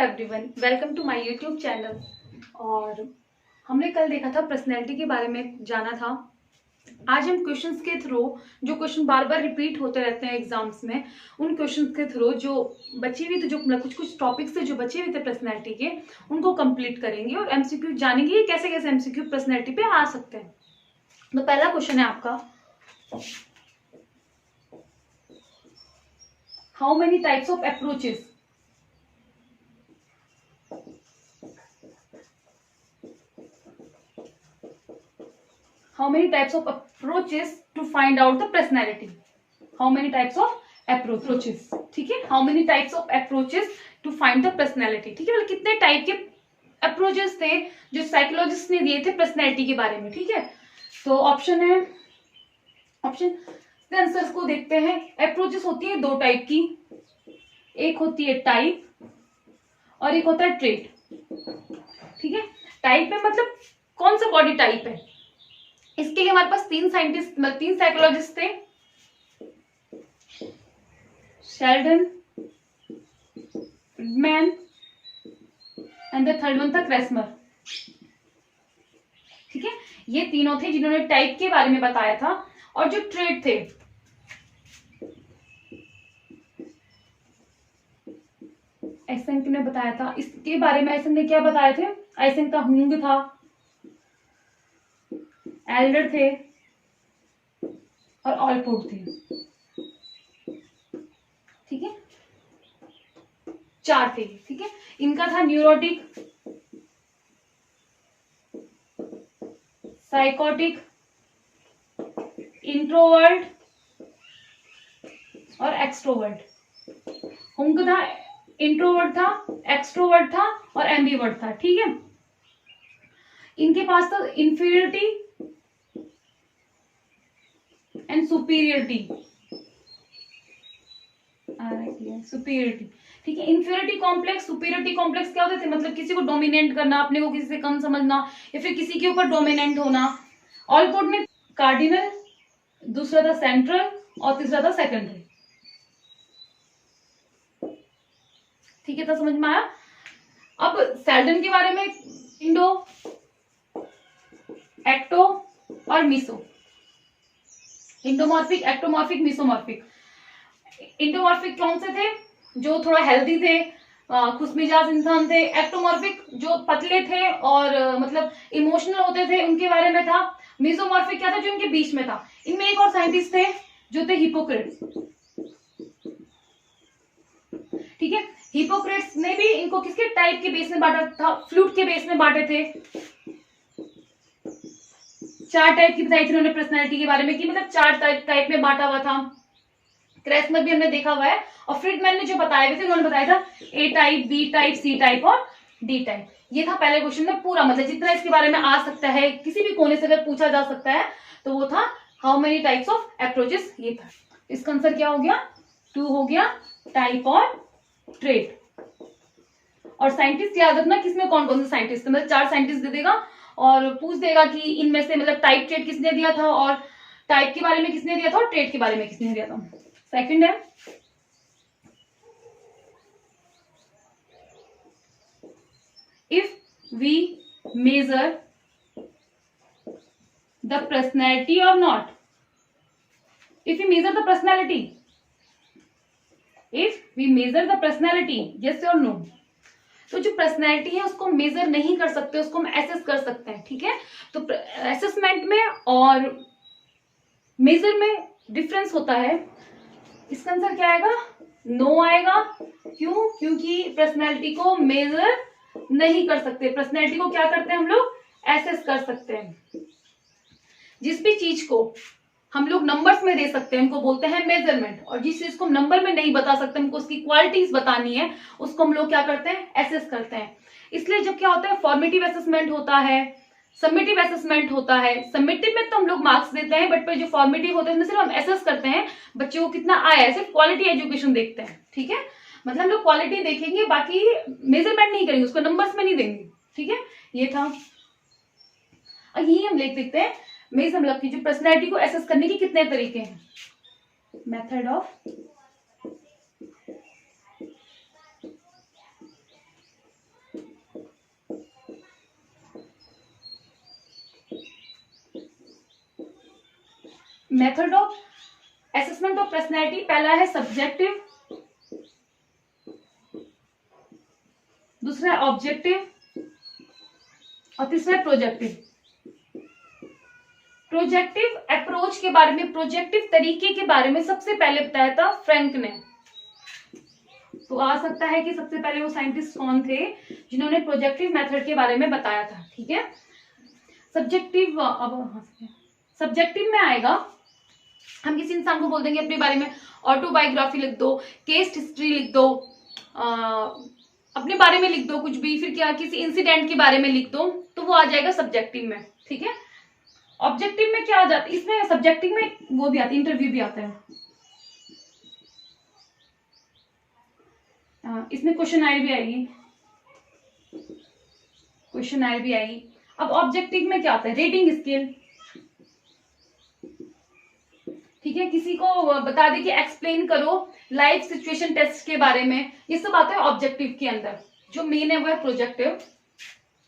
Everyone, welcome to my YouTube channel. और हमने कल देखा था पर्सनैलिटी के बारे में जाना था। आज हम क्वेश्चंस के थ्रू, जो क्वेश्चन बार बार रिपीट होते रहते हैं एग्जाम्स में, उन क्वेश्चंस के थ्रू जो बचे हुए थे, जो कुछ कुछ टॉपिक्स थे जो बचे हुए थे पर्सनैलिटी के, उनको कंप्लीट करेंगे और एमसीक्यू जानेंगे कैसे कैसे एमसीक्यू पर्सनैलिटी पे आ सकते हैं। तो पहला क्वेश्चन है आपका, how many types of approaches? How many types of approaches to find out the personality? How many types of approaches? ठीक है, how many types of approaches to find the personality? ठीक है, मतलब कितने टाइप के approaches थे जो psychologist ने दिए थे पर्सनैलिटी के बारे में। ठीक है, तो ऑप्शन है, ऑप्शन आंसर्स को देखते हैं। अप्रोचेस होती है दो टाइप की, एक होती है टाइप और एक होता है ट्रेट। ठीक है, टाइप में मतलब कौन सा बॉडी टाइप है, इसके लिए हमारे पास तीन साइकोलॉजिस्ट थे, Sheldon, Friedman and the third one था क्रेसमर। ठीक है, ये तीनों थे जिन्होंने टाइप के बारे में बताया था। और जो ट्रेट थे, एसेंक ने बताया था, इसके बारे में एसेंक ने क्या बताए थे? एसेंक का हुंग था, एल्डर थे और ऑलपोर्ट थे। ठीक है, चार थे। ठीक है, इनका था न्यूरोटिक, साइकोटिक, इंट्रोवर्ट और एक्सट्रोवर्ट। हुंग था, इंट्रोवर्ट था, एक्सट्रोवर्ट था और एम्बीवर्ट था। ठीक है, इनके पास था इंफीरियरिटी एंड सुपीरियरिटी। सुपीरियरिटी, ठीक है। इंफीरियरिटी कॉम्प्लेक्स, सुपीरियरिटी कॉम्प्लेक्स क्या होते थे? मतलब किसी को डोमिनेट करना, अपने को किसी से कम समझना या फिर किसी के ऊपर डोमिनेंट होना। ऑलपोर्ट में कार्डिनल, दूसरा था सेंट्रल और तीसरा था सेकेंडरी। ठीक है, तो समझ में आया। अब सेल्डन के बारे में, इंडो, एक्टो और मीसो। इंडोमॉर्फिक, एक्टोमॉर्फिक, मीसोमॉर्फिक। इंडोमॉर्फिक कौन से थे? जो थोड़ा हेल्दी थे, खुशमिजाज इंसान थे। एक्टोमॉर्फिक जो पतले थे और मतलब इमोशनल होते थे, उनके बारे में था। मीसोमॉर्फिक क्या था? जो इनके बीच में था। इनमें एक और साइंटिस्ट थे जो थे हिपोक्रेट्स। ठीक है, हिपोक्रेट्स ने भी इनको किसके टाइप के बेस में बांटा था? फ्लूट के बेस में बांटे थे। चार टाइप की बताई थी उन्होंने पर्सनैलिटी के बारे में, कि मतलब चार टाइप में बांटा हुआ था। क्रेसमर भी हमने देखा हुआ है। और फ्रीडमैन ने जो बताए हुए थे, उन्होंने बताया था A type, B type, C type और डी टाइप। ये था पहले क्वेश्चन में पूरा, मतलब जितना इसके बारे में आ सकता है, किसी भी कोने से अगर पूछा जा सकता है तो वो था how many types of approaches. ये था, इसका आंसर क्या हो गया? 2 हो गया, टाइप और ट्रेट। और साइंटिस्ट याद रखना किसमें कौन कौन से साइंटिस्ट, मतलब 4 साइंटिस्ट दे देगा और पूछ देगा कि इनमें से मतलब टाइप ट्रेट किसने दिया था, और टाइप के बारे में किसने दिया था और ट्रेट के बारे में किसने दिया था। सेकंड है, if we measure the personality और not. If we measure the personality, if we measure the personality, yes और नो। तो जो पर्सनैलिटी है उसको मेजर नहीं कर सकते, उसको हम एसेस कर सकते हैं। ठीक है, तो असेसमेंट में और मेजर में डिफरेंस होता है। इसका आंसर क्या आएगा? नो आएगा। क्यों? क्योंकि पर्सनैलिटी को मेजर नहीं कर सकते। पर्सनैलिटी को क्या करते हैं हम लोग? एसेस कर सकते हैं। जिस भी चीज को हम लोग नंबर्स में दे सकते हैं उनको बोलते हैं मेजरमेंट, और जिस चीज को हम नंबर में नहीं बता सकते, हमको उसकी क्वालिटीज बतानी है, उसको हम लोग क्या करते हैं? एसेस करते हैं। इसलिए जब क्या होता है, फॉर्मेटिव असेसमेंट होता है, सबमिटिव असेसमेंट होता है। सबमिटिव में तो हम लोग मार्क्स देते हैं, बट जो फॉर्मेटिव होता है उसमें सिर्फ हम एसेस करते हैं बच्चों को कितना आया है, सिर्फ क्वालिटी एजुकेशन देखते हैं। ठीक है, मतलब हम लोग क्वालिटी देखेंगे, बाकी मेजरमेंट नहीं करेंगे, उसको नंबर्स में नहीं देंगे। ठीक है, ये था। और यही हम लिख देखते हैं मतलब कि जो पर्सनैलिटी को एसेस करने के कितने तरीके हैं। Method of method of assessment of personality, पहला है सब्जेक्टिव, दूसरा है ऑब्जेक्टिव और तीसरा है प्रोजेक्टिव। प्रोजेक्टिव अप्रोच के बारे में, प्रोजेक्टिव तरीके के बारे में सबसे पहले बताया था फ्रैंक ने। तो आ सकता है कि सबसे पहले वो साइंटिस्ट कौन थे जिन्होंने प्रोजेक्टिव मेथड के बारे में बताया था, ठीक है। सब्जेक्टिव, अब सब्जेक्टिव में आएगा, हम किसी इंसान को बोल देंगे अपने बारे में ऑटोबायोग्राफी लिख दो, केस हिस्ट्री लिख दो, अपने बारे में लिख दो कुछ भी, फिर क्या किसी इंसिडेंट के बारे में लिख दो, तो वो आ जाएगा सब्जेक्टिव में, ठीक है। ऑब्जेक्टिव में क्या आ जाता है, इसमें सब्जेक्टिव में वो भी आता है, इंटरव्यू भी आता है, इसमें क्वेश्चन भी आएगी, क्वेश्चन भी आएगी। अब ऑब्जेक्टिव में क्या आता है, रेटिंग स्केल, ठीक है। किसी को बता दे कि एक्सप्लेन करो लाइफ सिचुएशन टेस्ट के बारे में, ये सब आता है ऑब्जेक्टिव के अंदर। जो मेन है वो है प्रोजेक्टिव।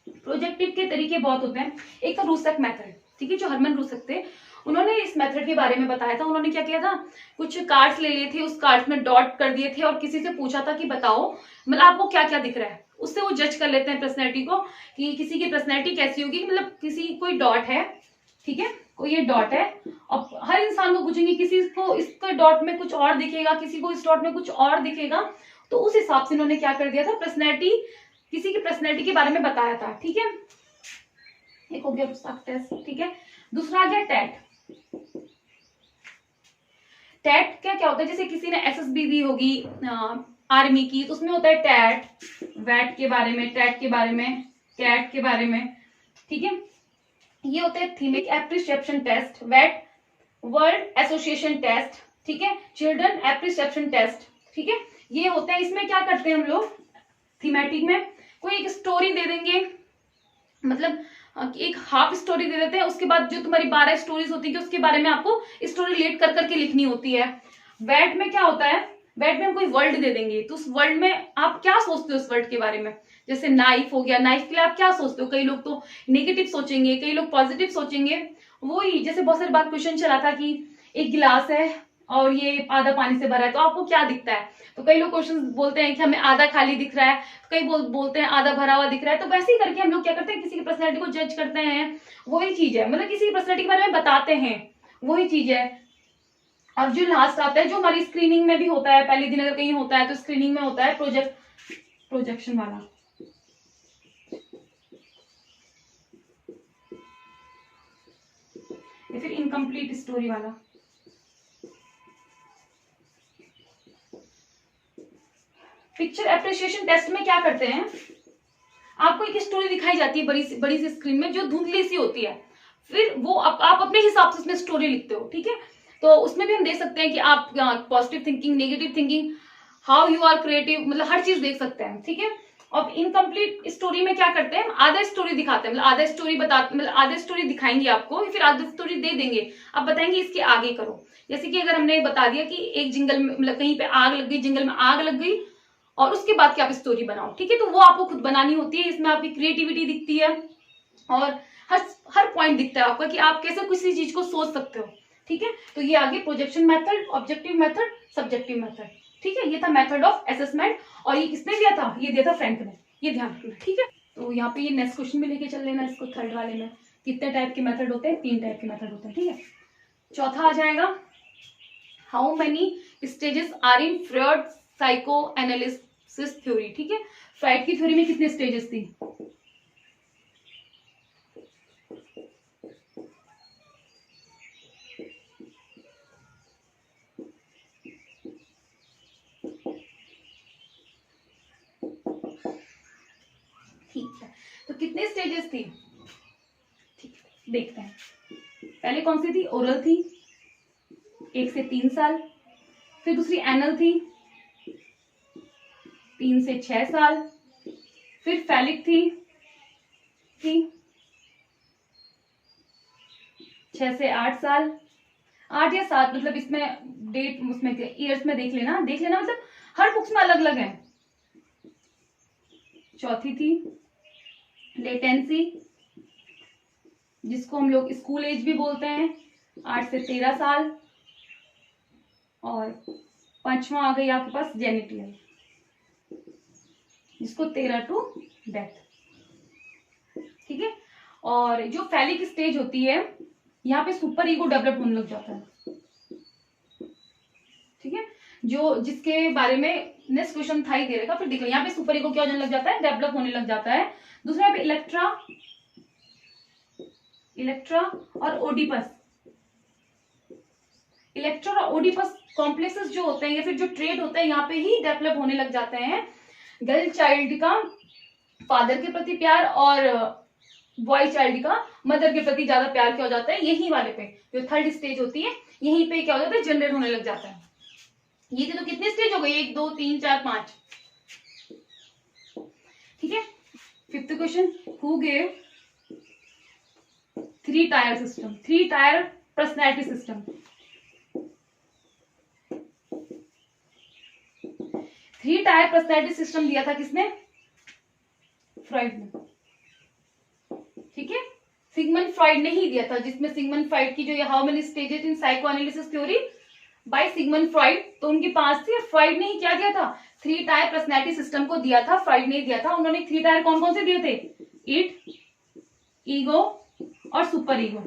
प्रोजेक्टिव के तरीके बहुत होते हैं। एक तो रूसक मेथड, ठीक है, जो हरमन रूसक थे, उन्होंने इस मेथड के बारे में बताया था। उन्होंने क्या किया था, कुछ कार्ड्स ले लिए थे, उस कार्ड्स में डॉट कर दिए थे और किसी से पूछा था कि बताओ मतलब आपको क्या क्या दिख रहा है। उससे वो जज कर लेते हैं पर्सनैलिटी को कि किसी की पर्सनैलिटी कैसी होगी। मतलब किसी कोई डॉट है, ठीक है, कोई ये डॉट है, और हर इंसान को पूछेंगे, किसी को इसके डॉट में कुछ और दिखेगा, किसी को इस डॉट में कुछ और दिखेगा। तो उस हिसाब से उन्होंने क्या कर दिया था, पर्सनैलिटी, किसी की पर्सनैलिटी के बारे में बताया था, ठीक है। एक हो गया टेस्ट, ठीक है। दूसरा आ गया टैट। टैट क्या क्या होता है, जैसे किसी ने एसएसबी दी होगी आर्मी की, तो उसमें होता है टैट, वैट के बारे में, टैट के बारे में, कैट के बारे में, ठीक है। ये होता है थीमिक एप्रिसिएप्शन टेस्ट, वैट वर्ल्ड एसोसिएशन टेस्ट, ठीक है, चिल्ड्रन एप्रिसिएप्शन टेस्ट, ठीक है। ये होता है, इसमें क्या करते हैं हम लोग, थीमेटिक में कोई एक स्टोरी दे देंगे, मतलब एक हाफ स्टोरी दे देते हैं, उसके बाद जो तुम्हारी 12 स्टोरीज होती है उसके बारे में आपको स्टोरी रिलेट कर करके लिखनी होती है। वैट में क्या होता है, वैट में हम कोई वर्ड दे देंगे, तो उस वर्ड में आप क्या सोचते हो उस वर्ड के बारे में। जैसे नाइफ हो गया, नाइफ के लिए आप क्या सोचते हो, कई लोग तो नेगेटिव सोचेंगे, कई लोग पॉजिटिव सोचेंगे। वही जैसे बहुत सारी बार क्वेश्चन चला था कि एक गिलास है और ये आधा पानी से भरा है, तो आपको क्या दिखता है। तो कई लोग क्वेश्चन बोलते हैं कि हमें आधा खाली दिख रहा है, कई बोलते हैं आधा भरा हुआ दिख रहा है। तो वैसे ही करके हम लोग क्या करते हैं, किसी की पर्सनैलिटी को जज करते हैं। वही चीज है, मतलब किसी की पर्सनैलिटी के बारे में बताते हैं, वही चीज है। और जो लास्ट आता है, जो हमारी स्क्रीनिंग में भी होता है, पहले दिन अगर कहीं होता है तो स्क्रीनिंग में होता है प्रोजेक्शन वाला। या फिर इनकम्प्लीट स्टोरी वाला। पिक्चर एप्रिसिएशन टेस्ट में क्या करते हैं, आपको एक स्टोरी दिखाई जाती है बड़ी सी स्क्रीन में, जो धुंधली सी होती है। फिर वो आप अपने हिसाब से उसमें स्टोरी लिखते हो, ठीक है। तो उसमें भी हम देख सकते हैं कि आप positive thinking, negative thinking, how you are creative, मतलब हर चीज देख सकते हैं, ठीक है। और इनकम्प्लीट स्टोरी में क्या करते हैं, आधा स्टोरी दिखाते हैं, मतलब आधा स्टोरी बताते, मतलब आधा स्टोरी दिखाएंगे आपको, फिर आधा स्टोरी दे देंगे, आप बताएंगे इसके आगे करो। जैसे कि अगर हमने बता दिया कि एक जंगल में, मतलब कहीं पे आग लग गई, जंगल में आग लग गई, और उसके बाद क्या आप स्टोरी बनाओ, ठीक है। तो वो आपको खुद बनानी होती है, इसमें आपकी क्रिएटिविटी दिखती है और हर पॉइंट दिखता है आपका कि आप कैसे किसी चीज को सोच सकते हो, ठीक है। तो ये आगे projection method, objective method, subjective method, ठीक है। ये था मेथड ऑफ असेसमेंट, और ये किसने दिया था, ये दिया था फ्रैंक ने, ये ध्यान रखना, ठीक है। तो यहाँ पे ये नेक्स्ट क्वेश्चन भी लेके चल लेना इसको, थर्ड वाले में कितने टाइप के मेथड होते हैं, 3 टाइप के मेथड होते हैं, ठीक है। चौथा आ जाएगा, how many stages are in Freud psycho analysis theory, ठीक है। फ्रॉइड की थ्योरी में कितने स्टेजेस थी, ठीक है। तो कितने स्टेजेस थी, ठीक है, देखते हैं। पहले कौन सी थी, ओरल थी 1 से 3 साल, फिर दूसरी एनल थी 3 से 6 साल, फिर फैलिक थी 6 से 8 साल, 8 या 7, मतलब इसमें डेट उसमें ईयर्स में देख लेना, मतलब हर बुक्स में अलग अलग है। चौथी थी लेटेंसी, जिसको हम लोग स्कूल एज भी बोलते हैं, 8 से 13 साल, और 5वां आ गई आपके पास जेनिटल, जिसको 13 टू डेथ। ठीक है, और जो फैलिक स्टेज होती है यहाँ पे सुपर ईगो डेवलप होने लग जाता है। ठीक है, जो जिसके बारे में नेक्स्ट क्वेश्चन था ही दे रहेगा, फिर देख लो यहाँ पे सुपर ईगो क्या होने लग जाता है, डेवलप होने लग जाता है। दूसरा यहाँ पे इलेक्ट्रा और ओडिपस। इलेक्ट्रा और ओडिपस कॉम्प्लेक्सेस जो होते हैं या फिर जो ट्रेड होता है यहाँ पे ही डेवलप होने लग जाते हैं। गर्ल चाइल्ड का फादर के प्रति प्यार और बॉय चाइल्ड का मदर के प्रति ज्यादा प्यार क्या हो जाता है, यही वाले पे जो थर्ड स्टेज होती है यहीं पे क्या हो जाता है, जनरेट होने लग जाता है। ये तो कितने स्टेज हो गए, 1 2 3 4 5। ठीक है, fifth question, who gave 3 tier system, 3 tyre personality system. 3 tyre personality system दिया था किसने, फ्रॉइड ने। ठीक है, सिगमंड फ्रॉइड ने ही दिया था, जिसमें सिगमंड फ्रॉइड की जो how many stages in psychoanalysis theory by Sigmund Freud, तो उनकी 5 थी। फ्रॉइड ने ही क्या दिया था, 3 टायर पर्सनैलिटी सिस्टम को दिया था, फ्रॉइड ने दिया था। उन्होंने 3 टायर कौन कौन से दिए थे, इट, ईगो और सुपर ईगो।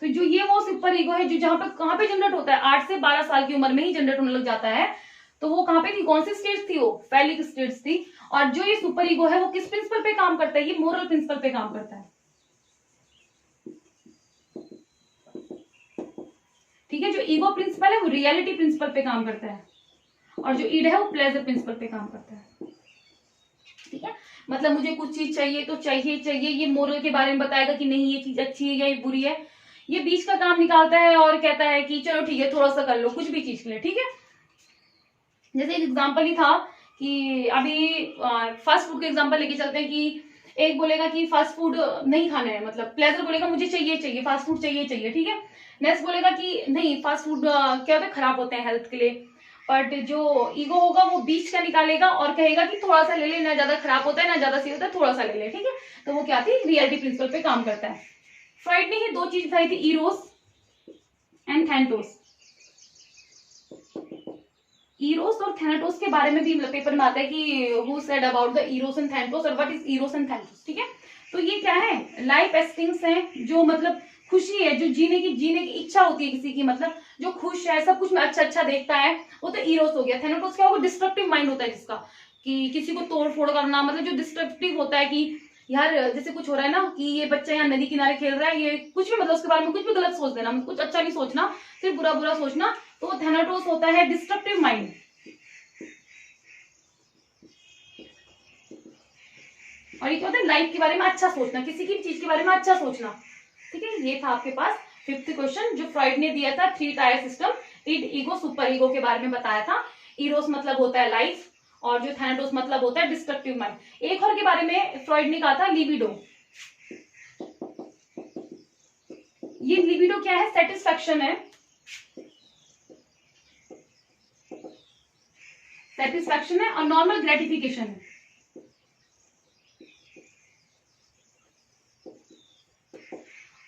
तो जो ये वो सुपर ईगो है जो जहां पे कहां पे जनरेट होता है, 8 से 12 साल की उम्र में ही जनरेट होने लग जाता है। तो वो कहां पे थी, कौन सी स्टेज थी, वो फैलिक स्टेज थी। और जो ये सुपर ईगो है वो किस प्रिंसिपल पे काम करता है, ये मोरल प्रिंसिपल पे काम करता है। ठीक है, जो ईगो प्रिंसिपल है वो रियलिटी प्रिंसिपल पे काम करता है, और जो ईड है वो प्लेजर प्रिंसिपल पे काम करता है। ठीक है, मतलब मुझे कुछ चीज चाहिए तो चाहिए चाहिए, ये मोरल के बारे में बताएगा कि नहीं ये चीज अच्छी है या ये बुरी है। ये बीच का काम निकालता है और कहता है कि चलो ठीक है थोड़ा सा कर लो कुछ भी चीज के लिए। ठीक है, जैसे एक एग्जाम्पल ही था कि अभी फास्ट फूड का एग्जाम्पल लेके चलते हैं कि एक बोलेगा कि फास्ट फूड नहीं खाना है, मतलब प्लेजर बोलेगा मुझे चाहिए चाहिए फास्ट फूड चाहिए चाहिए। ठीक है, नेक्स्ट बोलेगा कि नहीं फास्ट फूड क्या होता है, खराब होते हैं हेल्थ के लिए। बट जो ईगो होगा वो बीच का निकालेगा और कहेगा कि थोड़ा सा ले ले, ना ज्यादा खराब होता है ना ज्यादा सही होता है, थोड़ा सा ले ले। ठीक है, तो वो क्या थी, रियलिटी प्रिंसिपल पे काम करता है। फ्रॉइड ने ही 2 चीज बताई थी, इरोस एंड थैनाटोस। इरोस और थैनाटोस के बारे में भी पेपर में आता है कि who said about the Eros and Thanatos और what is Eros and Thanatos. ठीक है, तो ये क्या है, लाइफ एस्टिंग्स हैं, जो मतलब खुशी है, जो जीने की इच्छा होती है किसी की, मतलब जो खुश है, सब कुछ में अच्छा अच्छा देखता है, वो तो इरोस हो गया। थैनाटोस क्या होगा, डिस्ट्रक्टिव माइंड होता है जिसका, कि किसी को तोड़ फोड़ करना, मतलब जो डिस्ट्रक्टिव होता है कि यार जैसे कुछ हो रहा है ना कि ये बच्चा यहाँ नदी किनारे खेल रहा है, ये कुछ भी मतलब उसके बारे में कुछ भी गलत सोच देना, मतलब कुछ अच्छा नहीं सोचना, सिर्फ बुरा बुरा सोचना, तो थैनाटोस होता है डिस्ट्रक्टिव माइंड। और ये क्या होता है, लाइफ के बारे में अच्छा सोचना, किसी की चीज के बारे में अच्छा सोचना। ठीक है, ये था आपके पास फिफ्थ क्वेश्चन जो फ्रॉइड ने दिया था, 3 tier system, id, ego, super ego के बारे में बताया था। इरोस मतलब होता है लाइफ, और जो थैनाटोस मतलब होता है डिस्ट्रक्टिव माइंड। एक और के बारे में फ्रॉइड ने कहा था, लिबिडो। ये लिबिडो क्या है, सेटिस्फैक्शन है, सेटिस्फैक्शन है और नॉर्मल ग्रेटिफिकेशन है।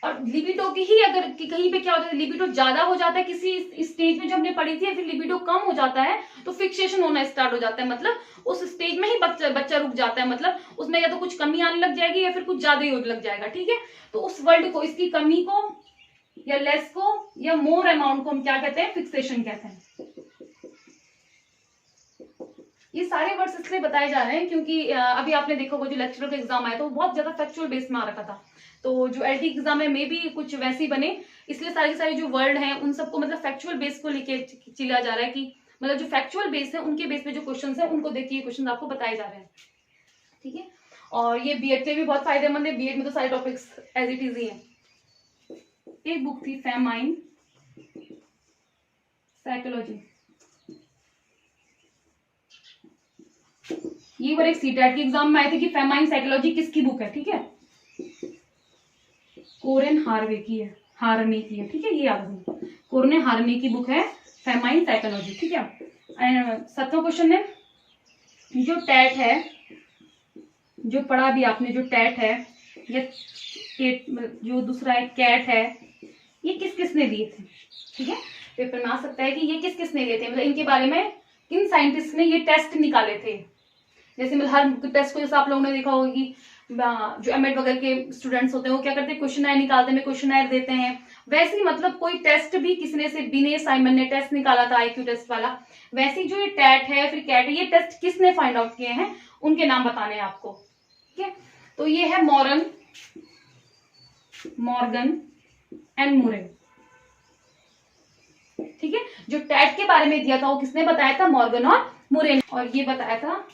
और लिबिडो की ही अगर कि कहीं पे क्या होता है, लिबिडो ज्यादा हो जाता है किसी स्टेज में जो हमने पढ़ी थी, या फिर लिबिडो कम हो जाता है तो फिक्सेशन होना स्टार्ट हो जाता है, मतलब उस स्टेज में ही बच्चा रुक जाता है, मतलब उसमें या तो कुछ कमी आने लग जाएगी या फिर कुछ ज्यादा ही लग जाएगा। ठीक है, तो उस वर्ड को, इसकी कमी को या लेस को या मोर अमाउंट को हम क्या कहते हैं, फिक्सेशन कहते हैं। ये सारे वर्ड्स इसलिए बताए जा रहे हैं क्योंकि अभी आपने देखा होगा जो लेक्चरर का एग्जाम आया था वो बहुत ज्यादा फैक्चुअल बेस में आ रखा था, तो जो एलटी एग्जाम है में भी कुछ वैसे ही बने, इसलिए सारे के सारे जो वर्ड हैं उन सबको मतलब फैक्चुअल बेस को लेके चला जा रहा है, कि मतलब जो फैक्चुअल बेस है उनके बेस पे जो क्वेश्चन है उनको देखिए क्वेश्चन आपको बताए जा रहे हैं। ठीक है, और ये बीएड के भी बहुत फायदेमंद है, बीएड में तो सारे टॉपिक्स एज इट इज ही है। एक बुक थी फेमाइन साइकोलॉजी, ये बार एक सीटेट के एग्जाम में आए थे कि फेमाइन साइकोलॉजी किसकी बुक है। ठीक है, कोरेन हार्वे की है, हार्ने की है। ठीक है, ये याद रखना, कोरेन हार्ने की बुक है फेमाइन साइकोलॉजी। ठीक है, 7वां क्वेश्चन है, जो टैट है, जो पढ़ा भी आपने, जो टैट है या जो दूसरा है कैट है, ये किस किसने दिए थे, ठीक है, पेपर में आ सकता है कि ये किस किसने दिए थे, मतलब इनके बारे में किन साइंटिस्ट ने ये टेस्ट निकाले थे। जैसे मतलब हर टेस्ट को जैसे आप लोगों ने देखा होगा कि जो एमएड वगैरह के स्टूडेंट्स होते हैं वो क्या करते हैं, क्वेश्चन निकालते हैं, क्वेश्चन देते हैं। वैसे ही मतलब कोई टेस्ट भी किसने से, विनय साइमन ने टेस्ट निकाला था आईक्यू टेस्ट वाला, वैसे ही जो ये टैट है फिर कैट है, ये टेस्ट किसने फाइंड आउट किए हैं, उनके नाम बताने हैं आपको, ठीक है। तो ये है मॉर्गन एंड मुरे, ठीक है। जो टैट के बारे में दिया था वो किसने बताया था, मॉर्गन और मुरे ने, और ये बताया था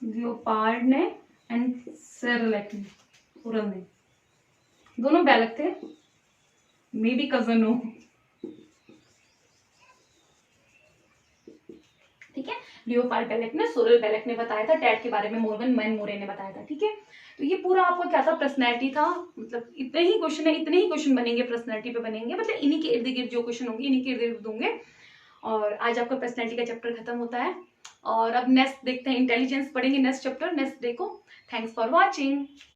लियोपार्ड ने एंड सेरलैक ने, दोनों बैलक थे, मे बी कजन हो, ठीक है। लियोपार्ड बेलेक ने, सोरेल बेलेक ने बताया था टैट के बारे में, मॉर्गन मैन मोरे ने बताया था, ठीक है। तो ये पूरा आपका क्या था, पर्सनैलिटी था, मतलब इतने ही क्वेश्चन है, इतने ही क्वेश्चन बनेंगे पर्सनैलिटी पे बनेंगे, मतलब इन्हीं के इर्द गिर्द जो क्वेश्चन होंगे इन्हीं के इर्द गिर्द होंगे। और आज आपका पर्सनैलिटी का चैप्टर खत्म होता है, और अब नेक्स्ट देखते हैं, इंटेलिजेंस पढ़ेंगे नेक्स्ट चैप्टर, नेक्स्ट डे को। Thanks for watching.